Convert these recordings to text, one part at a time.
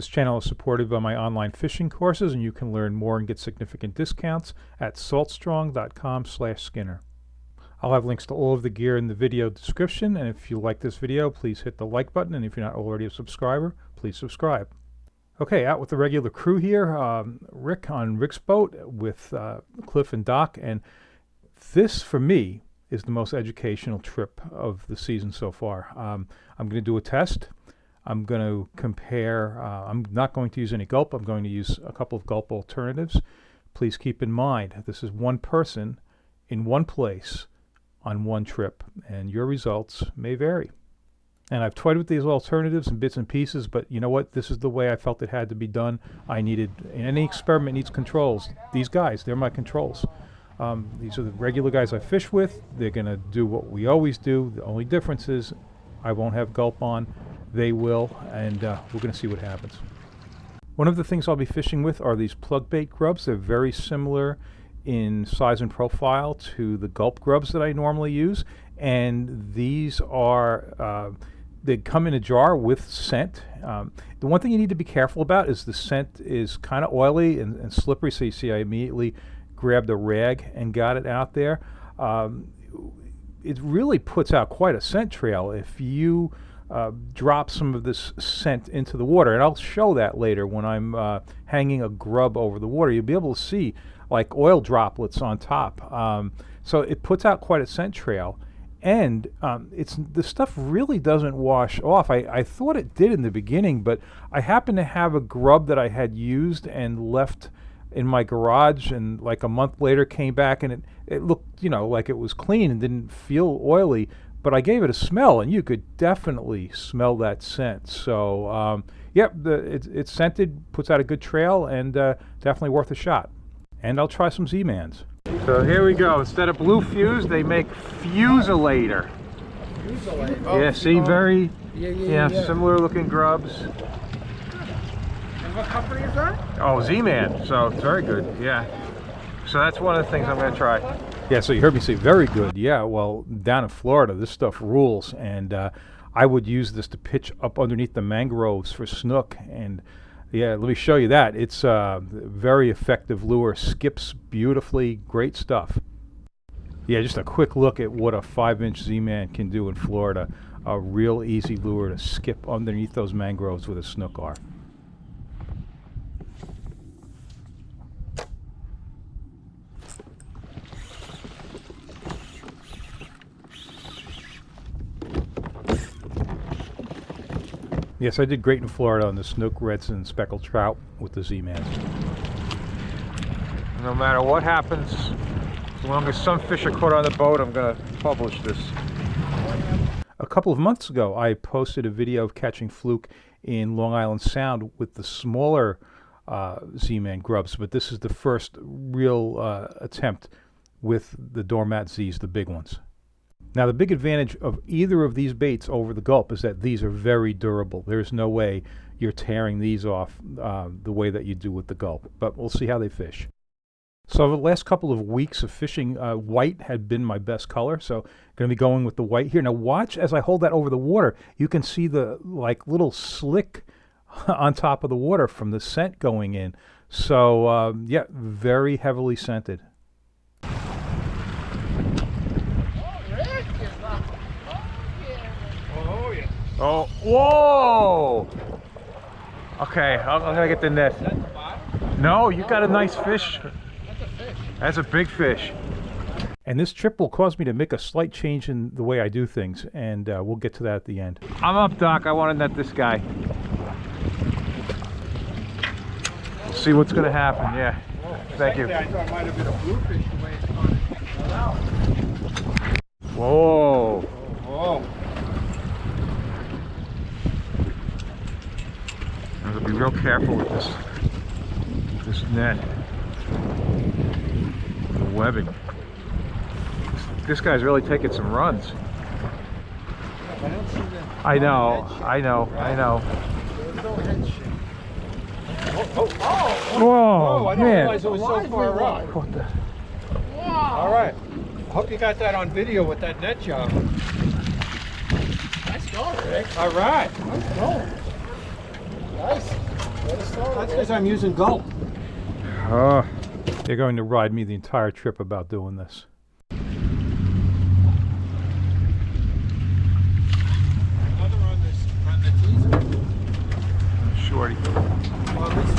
This channel is supported by my online fishing courses, and you can learn more and get significant discounts at saltstrong.com/Skinner. I'll have links to all of the gear in the video description, and if you like this video, please hit the like button, and if you're not already a subscriber, please subscribe. Okay, out with the regular crew here, Rick on Rick's boat with Cliff and Doc, and this, for me, is the most educational trip of the season so far. I'm going to do a test. I'm going to compare. I'm not going to use any Gulp. I'm going to use a couple of Gulp alternatives. Please keep in mind, this is one person in one place on one trip, and your results may vary. And I've toyed with these alternatives and bits and pieces, but you know what? This is the way I felt it had to be done. I needed, any experiment needs controls. These guys, they're my controls. These are the regular guys I fish with. They're going to do what we always do. The only difference is I won't have Gulp on. They will, and we're going to see what happens. One of the things I'll be fishing with are these plug bait grubs. They're very similar in size and profile to the Gulp grubs that I normally use, and these are they come in a jar with scent. The one thing you need to be careful about is the scent is kind of oily and slippery, so you see I immediately grabbed a rag and got it out there. It really puts out quite a scent trail if you drop some of this scent into the water, and I'll show that later when I'm hanging a grub over the water. You'll be able to see like oil droplets on top. So it puts out quite a scent trail, and the stuff really doesn't wash off. I thought it did in the beginning, but I happened to have a grub that I had used and left in my garage, and like a month later came back, and it looked, you know, like it was clean and didn't feel oily, but I gave it a smell, and you could definitely smell that scent. So yep, it's scented, puts out a good trail, and definitely worth a shot. And I'll try some Z-Mans. So here we go. Instead of blue fuse, they make Fuselator. Fuselator? Oh, yeah, see, very similar looking grubs. And what company is that? Oh, Z-Man. So it's very good. Yeah. So that's one of the things I'm going to try. Yeah, so you heard me say very good. Yeah, well, down in Florida, this stuff rules, and I would use this to pitch up underneath the mangroves for snook, and yeah, let me show you that. It's a very effective lure, skips beautifully, great stuff. Yeah, just a quick look at what a 5-inch Z-Man can do in Florida. A real easy lure to skip underneath those mangroves with a snook are. Yes, I did great in Florida on the snook, reds, and speckled trout with the Z-Mans. No matter what happens, as long as some fish are caught on the boat, I'm going to publish this. A couple of months ago, I posted a video of catching fluke in Long Island Sound with the smaller Z-Man grubs, but this is the first real attempt with the Doormat Z's, the big ones. Now, the big advantage of either of these baits over the Gulp is that these are very durable. There's no way you're tearing these off the way that you do with the Gulp, but we'll see how they fish. So the last couple of weeks of fishing, white had been my best color, so going to be going with the white here. Now watch as I hold that over the water. You can see the like little slick on top of the water from the scent going in. So yeah, very heavily scented. Oh, whoa! Okay, I'm gonna get the net. No, you got a nice fish. That's a fish. That's a big fish. And this trip will cause me to make a slight change in the way I do things, and we'll get to that at the end. I'm up, Doc. I want to net this guy. We'll see what's gonna happen. Yeah. Thank you. I thought it might have been a bluefish the way it's gone out. Whoa! Oh. I have to be real careful with this net. The webbing. This guy's really taking some runs. I know. There's no head shake. Whoa, Oh, I didn't man. realize it was so far up. What the? Wow. All right. I hope you got that on video with that net job. Nice going, Rick. All right. Nice going. Nice. That's because I'm using Gulp. Oh, they're going to ride me the entire trip about doing this. Another on the teaser. Shorty. Well, this is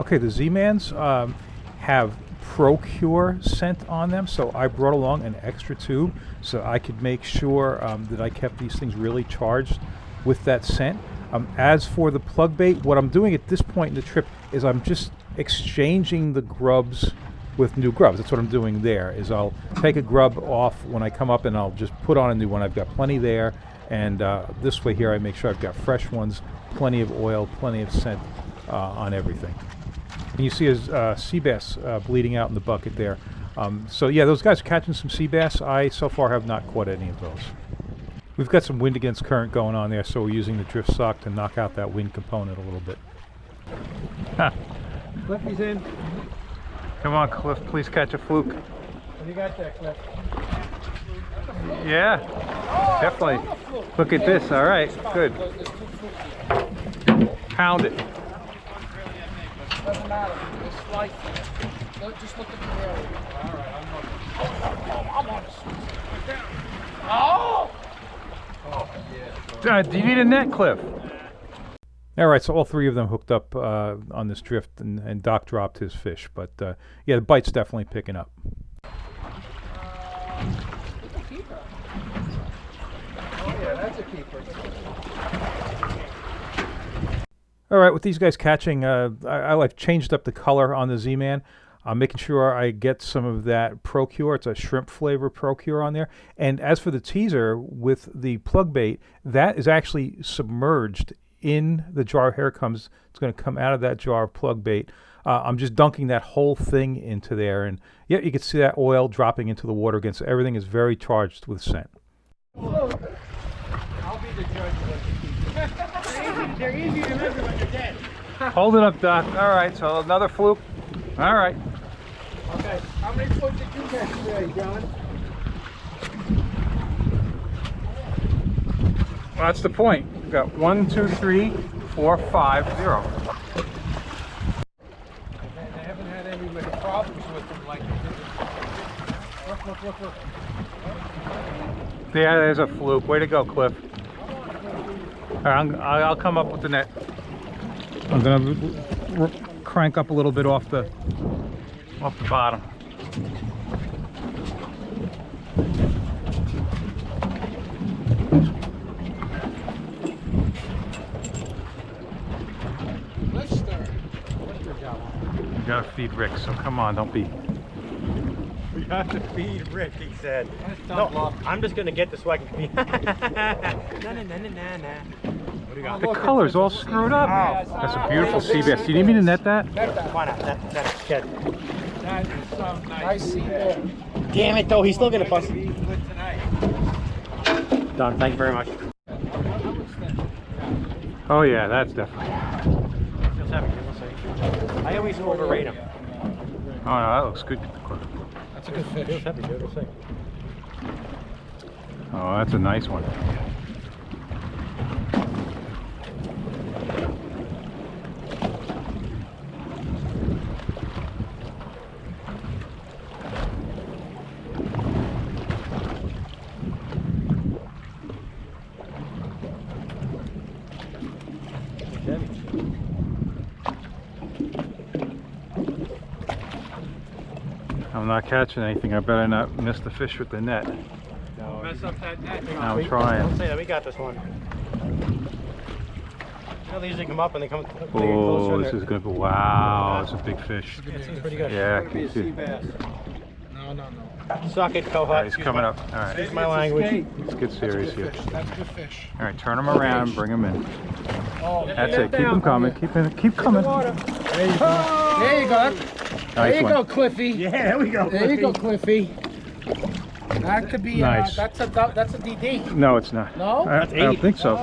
Okay, the Z-Mans have Procure scent on them, so I brought along an extra tube so I could make sure that I kept these things really charged with that scent. As for the plug bait, what I'm doing at this point in the trip is I'm just exchanging the grubs with new grubs. That's what I'm doing there, is I'll take a grub off when I come up and I'll just put on a new one. I've got plenty there, and this way here I make sure I've got fresh ones, plenty of oil, plenty of scent on everything. And you see a sea bass bleeding out in the bucket there. So yeah, those guys are catching some sea bass. I so far have not caught any of those. We've got some wind against current going on there, so we're using the drift sock to knock out that wind component a little bit. Cliffy's in. Come on, Cliff, please catch a fluke. What do you got there, Cliff? Yeah, definitely. Look at this. All right, good. Pound it. Doesn't matter. Just slice it. Just look at the area. All right, I'm looking. I'm on it. Oh! Oh, yeah. Do you need a net, Cliff? All right, so all three of them hooked up on this drift, and Doc dropped his fish. But yeah, the bite's definitely picking up. Oh, yeah, that's a keeper. All right, with these guys catching, I've changed up the color on the Z-Man. I'm making sure I get some of that Procure. It's a shrimp flavor Procure on there. And as for the teaser with the plug bait, that is actually submerged in the jar. Here it comes. It's going to come out of that jar of plug bait. I'm just dunking that whole thing into there. And yeah, you can see that oil dropping into the water again. So everything is very charged with scent. I'll be the judge of the They're easy to remember when they're dead. Hold it up, Doc. All right, so another fluke. All right. Okay, how many foot did you catch today, John? Well, that's the point. We've got 1, 2, 3, 4, 5, 0. They haven't had any problems with them like they did. Look. Yeah, there's a fluke. Way to go, Cliff. All right, I'll come up with the net. I'm gonna crank up a little bit off the bottom. Lister got one. You gotta feed Rick, so come on, don't be. We have to feed Rick, he said. That's No, tough luck. I'm just gonna get this so I can feed. What do you got? The color's all screwed up. That's a beautiful sea bass. Do you need me to net that? Why not? That's good. That is so nice. I see there. Damn it, though. He's still gonna bust. Be good tonight. Done. Thank you very much. Oh yeah, that's definitely. Feels heavy. We'll see. I always overrate him. Oh no, that looks good. That's a good Feels fish. heavy, dude. We'll see. Oh, that's a nice one. Feels heavy. I'm not catching anything. I better not miss the fish with the net. No, Mess up that net. I'm trying. Don't say that. We got this one. You know, they usually come up and they come. They get Oh, closer this and is good. Wow, that's a big fish. it seems pretty good. Yeah, I Be a can sea see. bass. No. Suck it, All right, Kohut. he's coming up. All right, Excuse my language. let's get serious here. That's a good fish. All right, turn him around, bring him in. Oh, That's it. Keep him coming. Keep coming. There you go. There you go. There Nice you one. go, Cliffy. Yeah, there we go. There you go, Cliffy. That could be. Nice. That's a DD. No, it's not. No? I don't think so.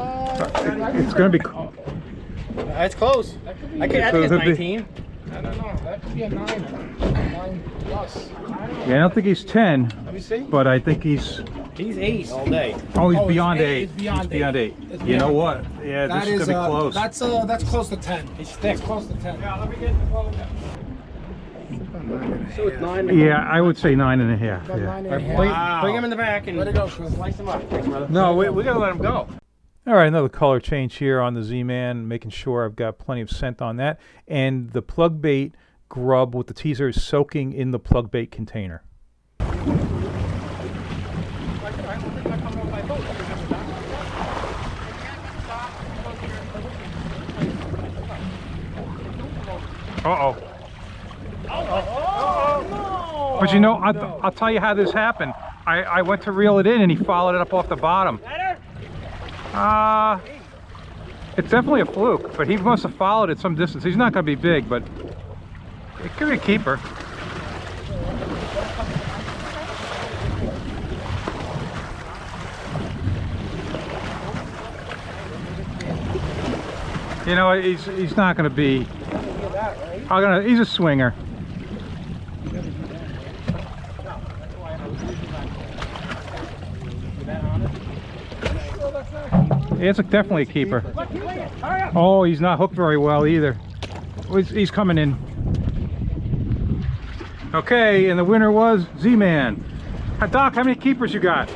It's going to be. That's close. That could be. I think it's 19. I don't know. That could be a 9 plus. Yeah, I don't think he's 10, Let me see. but I think he's He's 8 all day. Oh, he's Oh, beyond he's 8. eight. He's beyond beyond 8. It's You know beyond what? Yeah, That this is gonna be close. That's close to 10. He's thick. It's close to 10. Yeah, let me get the phone down. So it's 9. Yeah, I would say 9.5. About Yeah. 9.5. Bring him in the back and Let it go, Chris. slice him up. Thanks, brother. No, we gotta let him go. All right, another color change here on the Z-Man, making sure I've got plenty of scent on that. And the plug bait grub with the teaser is soaking in the plug bait container. Uh-oh. But you know, I'll tell you how this happened. I went to reel it in and he followed it up off the bottom. It's definitely a fluke, but he must have followed it some distance. He's not going to be big, but it could be a keeper. You know, he's not going to be. He's a swinger. It's definitely a keeper. Oh, he's not hooked very well either. He's coming in. Okay, and the winner was Z-Man. Doc, how many keepers you got?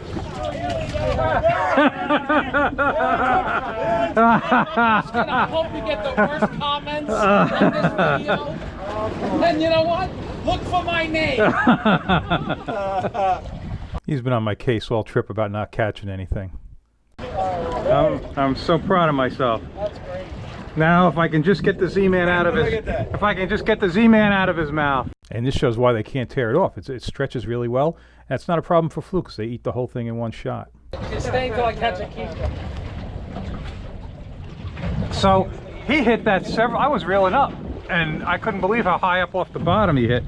I'm gonna hope you get the worst comments on this video. And you know what? Look for my name. He's been on my case all trip about not catching anything. I'm so proud of myself. That's great. Now, if I can just get the Z-Man out of his mouth. And this shows why they can't tear it off. It stretches really well. That's not a problem for flukes. They eat the whole thing in one shot. Just stay until I catch a keeper. So he hit that several. I was reeling up, and I couldn't believe how high up off the bottom he hit.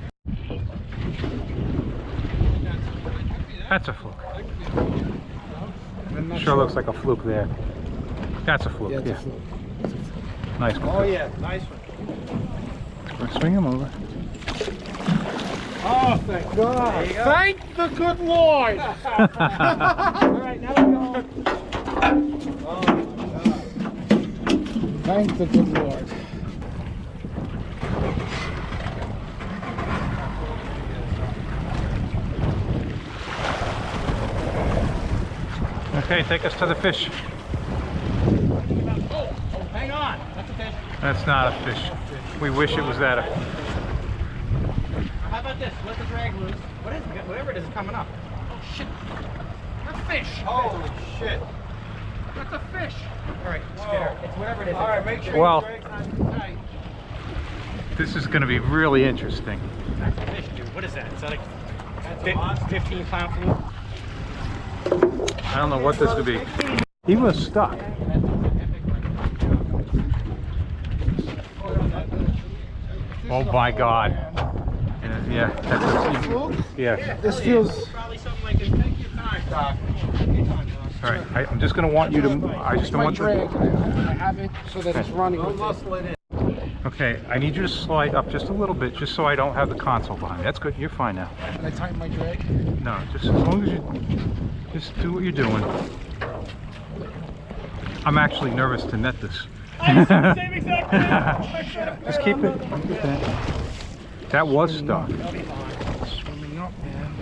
That's a fluke. Sure looks like a fluke there. That's a fluke. Yeah. It's a fluke. Nice one. Oh yeah, nice one. Swing him over. Oh, thank God. Thank the good Lord. All right, now we go. Thank the good Lord. Okay, take us to the fish. Oh, hang on. That's a fish. That's not a fish. We wish it was that. How about this? Let the drag loose. What is it? Whatever it is coming up. Oh shit. A fish. Holy shit. That's a fish. All right, Skinner. It's whatever it is. All right, make sure Well, you drag nice and tight. this is going to be really interesting. That's a fish, dude. What is that? Is that That's a monster. 15-pound fluke? I don't know what this could be. He was stuck. Oh my God. Yeah, that's yeah. This feels. Probably something like this. Take your time, Doc. Take your time, Doc. All right, I'm just going to want you to. I just don't My want drag. to. I have it so that it's running. Don't with it. muscle it in. Okay, I need you to slide up just a little bit, just so I don't have the console behind me. That's good. You're fine now. Can I tighten my drag? No, just as long as you just do what you're doing. I'm actually nervous to net this. Just keep it. That was stuck. Swimming up, man.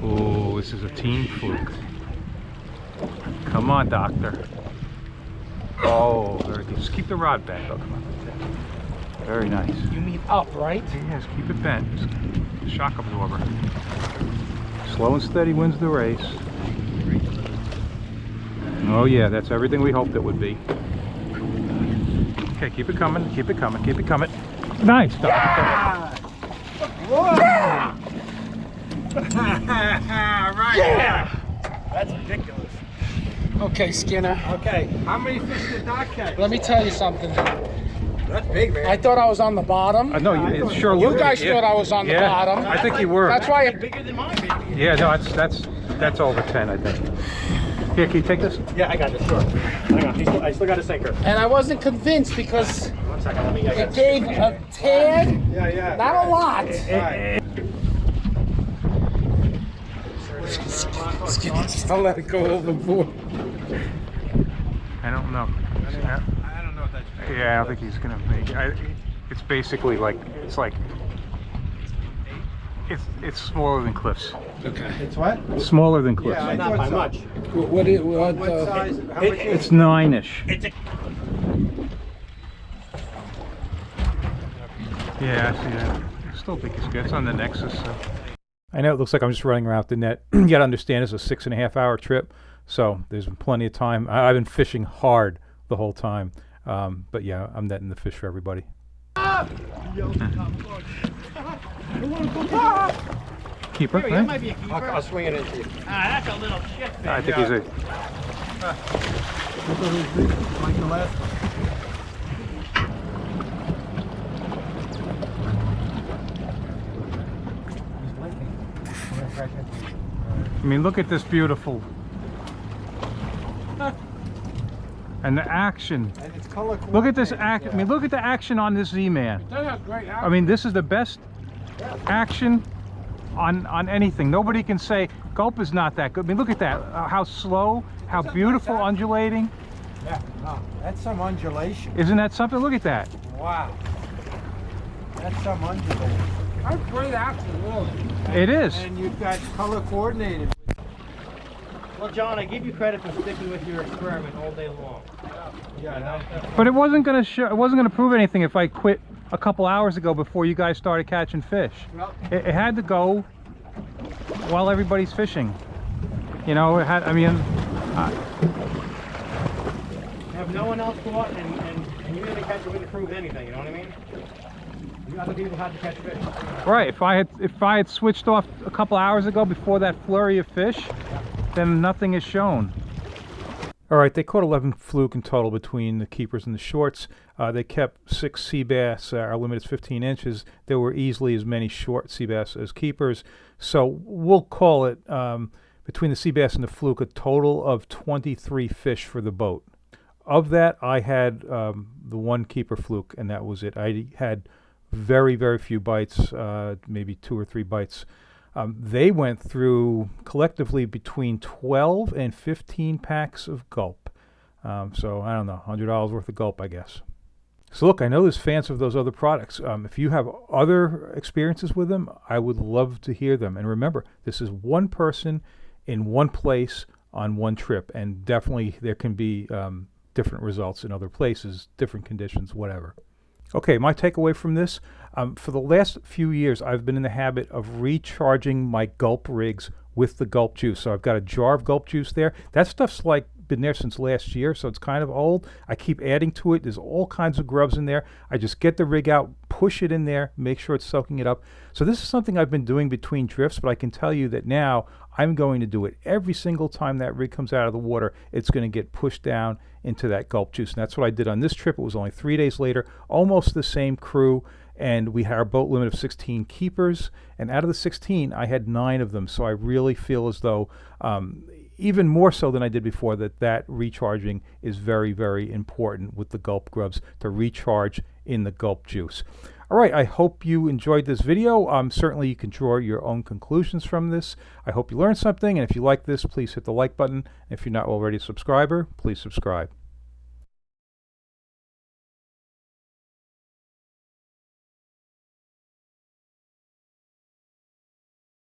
Oh, this is a team fluke. Come on, doctor. Oh, very good. Just keep the rod back. Oh, come on. Very nice. You mean up, right? Yes, keep it bent. Just shock absorber. Slow and steady wins the race. Oh yeah, that's everything we hoped it would be. Okay, keep it coming, keep it coming, keep it coming. Nice, doctor. Yeah! Right. Yeah! That's ridiculous. Okay, Skinner. Okay, how many fish did Doc catch? Let me tell you something. That's big, man. I thought I was on the bottom. No, it sure You looked. guys yeah. thought I was on the Yeah, bottom. I think you were. That's why. Bigger than mine, baby. Yeah, no, that's over 10, I think. Here, can you take this? Yeah, I got this. Sure. Hang on. I still got a sinker. And I wasn't convinced because 1 second. Let me. I got it gave a tad, Yeah, yeah. not a lot. Right. I'll let it go overboard. I don't know. I don't know if that's fair. Yeah, I don't think he's gonna make it. It's basically like it's smaller than Cliff's. Okay. It's what? Smaller than Cliff's. Yeah, I not by much. What Size? How much? It's 9-ish. Yeah, I see that. I still think it's good. It's on the Nexus. So. I know it looks like I'm just running around the net. You gotta understand it's a 6.5-hour trip, so there's been plenty of time. I've been fishing hard the whole time, but yeah, I'm netting the fish for everybody. Keeper, That right? might be a keeper. I'll swing it into you. Ah, that's a little shit fish. I think he's a. Like the last one. I mean, look at this beautiful. And the action. And it's color Look at this coordinated, act. I mean, look at the action on this Z-Man. That has great I mean, this is the best action on anything. Nobody can say Gulp is not that good. I mean, look at that. How slow, how beautiful, undulating. Yeah, no, that's some undulation. Isn't that something? Look at that. Wow. That's some undulation. That's great action, really. It is. And you've got color coordinated. Well, John, I give you credit for sticking with your experiment all day long. Yeah, no. But it wasn't gonna show. It wasn't gonna prove anything if I quit a couple hours ago before you guys started catching fish. Well, It had to go while everybody's fishing. You know, it had. I mean, Have no one else go out and you didn't catch it, wouldn't prove anything, you know what I mean? You other people had to catch fish. right. If I had switched off a couple hours ago before that flurry of fish, then nothing is shown. All right, they caught 11 fluke in total between the keepers and the shorts. They kept 6 sea bass. Our limit is 15 inches. There were easily as many short sea bass as keepers. So we'll call it, between the sea bass and the fluke, a total of 23 fish for the boat. Of that, I had the one keeper fluke, and that was it. I had very, very few bites, maybe 2 or 3 bites. They went through collectively between 12 and 15 packs of Gulp. So I don't know, $100 worth of Gulp, I guess. So look, I know there's fans of those other products. If you have other experiences with them, I would love to hear them. And remember, this is one person in one place on one trip, and definitely there can be different results in other places, different conditions, whatever. Okay, my takeaway from this, for the last few years, I've been in the habit of recharging my Gulp rigs with the Gulp juice. So I've got a jar of Gulp juice there. That stuff's like been there since last year, so it's kind of old. I keep adding to it. There's all kinds of grubs in there. I just get the rig out, push it in there, make sure it's soaking it up. So this is something I've been doing between drifts, but I can tell you that now I'm going to do it every single time that rig comes out of the water. It's going to get pushed down into that Gulp juice. And that's what I did on this trip. It was only 3 days later, almost the same crew, and we had our boat limit of 16 keepers, and out of the 16 I had 9 of them. So I really feel as though even more so than I did before, that recharging is very, very important with the Gulp grubs, to recharge in the Gulp juice. All right, I hope you enjoyed this video. Certainly you can draw your own conclusions from this. I hope you learned something, and if you like this, please hit the like button. If you're not already a subscriber, please subscribe.